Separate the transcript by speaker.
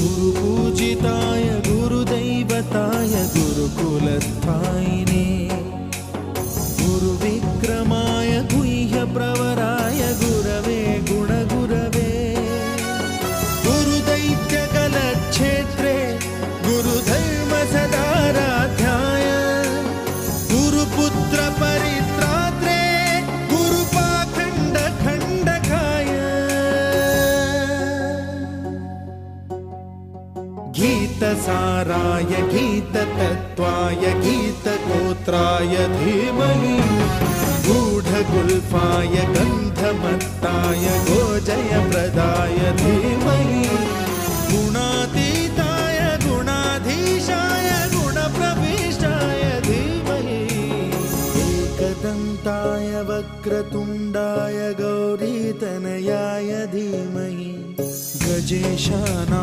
Speaker 1: गुरुपूजिताय गुरुदैवताय गुरुकुलस्थायिने गुरुविक्रमाय गुह्यप्रवराय गुरवे गुणगुरवे गुरुदैत्यकलक्षेत्रे गुरुधर्मसदाराध्याय गुरुपुत्रपरित्रात्रे गुरुपाखण्डखण्डकाय गीतसाराय गीततत्त्वाय गीतगोत्राय धीमहि गूढगुल्फाय गन्धमत्ताय गोजयप्रदाय धीमहि गुणातीताय गुणाधीशाय गुणप्रविष्टाय धीमहि एकदन्ताय वक्रतुण्डाय गौरीतनयाय धीमहि गजेशानाय